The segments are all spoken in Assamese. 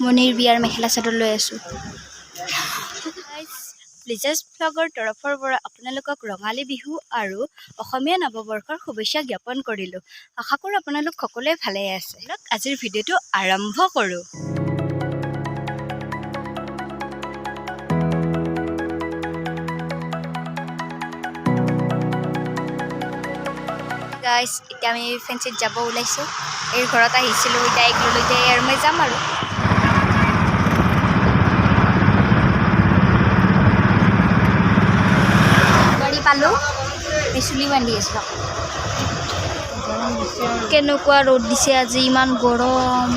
মনিৰ বিয়াৰ মেখেলা চাদৰ লৈ আছোঁ। ব্লিজাৰ্ছ ব্লগৰ তৰফৰ পৰা আপোনালোকক ৰঙালী বিহু আৰু অসমীয়া নৱবৰ্ষৰ শুভেচ্ছা জ্ঞাপন কৰিলোঁ। আশা কৰোঁ আপোনালোক সকলোৱে ভালে আছে। আজিৰ ভিডিঅ'টো আৰম্ভ কৰোঁ। গাইজ, এতিয়া আমি ফেঞ্চিত যাব ওলাইছোঁ। এই ঘৰত আহিছিলোঁ, এতিয়া এইক লৈ আৰু মই যাম আৰু। গাড়ী পালোঁ, এই চুলি বান্ধি আছোঁ। কেনেকুৱা ৰ'দ দিছে আজি, ইমান গৰম।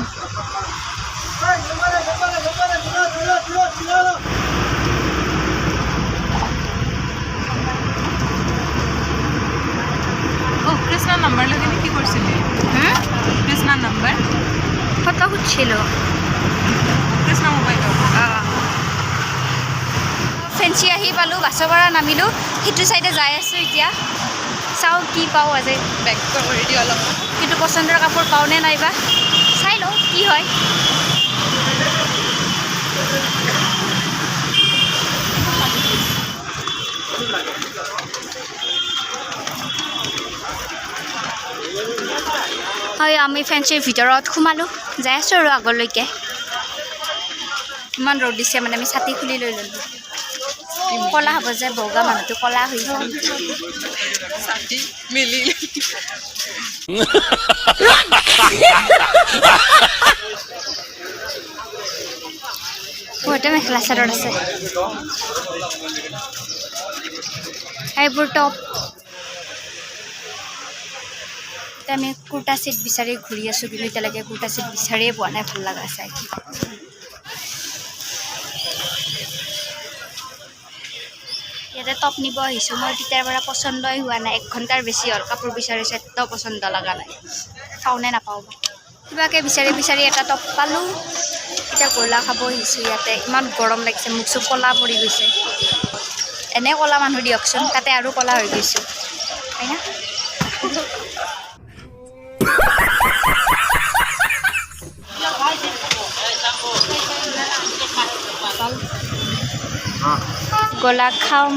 কৃষ্ণাৰ নাম্বাৰ লৈ কিনে কি কৰিছিলি? কৃষ্ণাৰ নাম্বাৰ ফটো খুজিছিলোঁ। কৃষ্ণ মোবাইলত ফেঞ্চি আহি পালোঁ, বাছৰ পৰা নামিলোঁ, সেইটো চাইডে যাই আছোঁ। এতিয়া চাওঁ কি পাওঁ আজি। বেগটো কৰি দিওঁ অলপ, কিন্তু পচন্দৰ কাপোৰ পাওঁনে নাইবা চাই লওঁ কি হয়। হয়, আমি ফেঞ্চিৰ ভিতৰত সোমালোঁ, যাই আছোঁ আৰু আগলৈকে। ইমান ৰ'দ দিছে মানে আমি ছাতি খুলি লৈ ল'লোঁ। ক'লা হ'ব যে, বগা মানুহটো ক'লা হৈ যাম। ছাতি মিলি বহুতে মেখেলা চাদৰ আছে, এইবোৰ টপ। এতিয়া আমি কুৰ্তা ছেট বিচাৰি ঘূৰি আছোঁ, কিন্তু এতিয়ালৈকে কুৰ্তা ছেট বিচাৰিয়ে পোৱা নাই ভাল লগা চাই। ইয়াতে টপ নিব আহিছোঁ মই, তেতিয়াৰ পৰা পচন্দই হোৱা নাই। 1 ঘণ্টাৰ বেছি হ'ল কাপোৰ বিচাৰিছোঁ, এটাও পচন্দ লগা নাই। পাওঁনে নাপাওঁ, কিবাকৈ বিচাৰি বিচাৰি এটা টপ পালোঁ। এতিয়া গোলা খাব আহিছোঁ। ইয়াতে ইমান গৰম লাগিছে, মুখ চুখ ক'লা পৰি গৈছে। এনে ক'লা মানুহ দিয়কচোন, তাতে আৰু ক'লা হৈ গৈছোঁ, হয় না? গোলা খাম,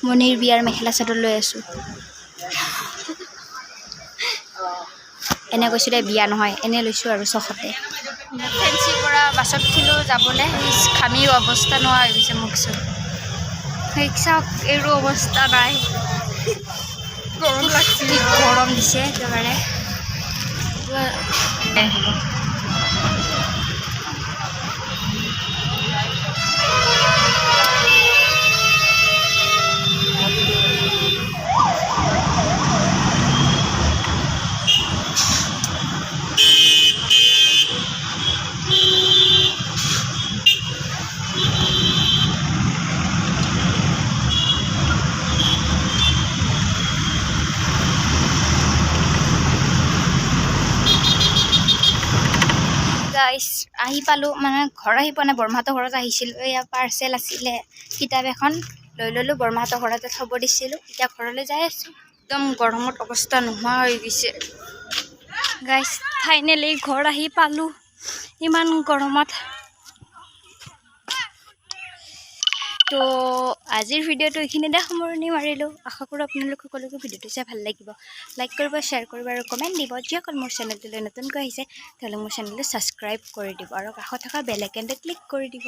মনিৰ বিয়াৰ মেখেলা চাদৰ লৈ আছোঁ। এনে কৈছোঁ দে, বিয়া নহয়, এনে লৈছোঁ আৰু চখতে। ফেঞ্চিৰ পৰা বাছত উঠিলোঁ যাবলৈ, ঘামি অৱস্থা নোহোৱা হৈ গৈছে মোক চোন। চাওক, এইৰো অৱস্থা নাই। গৰম লাগছে, গৰম দিছে একেবাৰে। গাইছ, আহি পালোঁ, মানে ঘৰ আহি পোৱা নাই, বৰমাহঁতৰ ঘৰত আহিছিলোঁ। এয়া পাৰ্চেল আছিলে, কিতাপ এখন লৈ ল'লোঁ, বৰমাহঁতৰ ঘৰতে থ'ব দিছিলোঁ। এতিয়া ঘৰলৈ যাই আছোঁ। একদম গৰমত অৱস্থা নোহোৱা হৈ গৈছে গাইছ। ফাইনেলি ঘৰ আহি পালোঁ, ইমান গৰমত। তো আজিৰ ভিডিঅ'টো এইখিনিতে সামৰণি মাৰিলোঁ। আশা কৰোঁ আপোনালোক সকলোকে ভিডিঅ'টো চাই ভাল লাগিব। লাইক কৰিব, শ্বেয়াৰ কৰিব আৰু কমেণ্ট দিব। যিসকল মোৰ চেনেলটোলৈ নতুনকৈ আহিছে তেওঁলোকে মোৰ চেনেলটো ছাবস্ক্ৰাইব কৰি দিব আৰু কাষত থকা বেল আইকনটো ক্লিক কৰি দিব।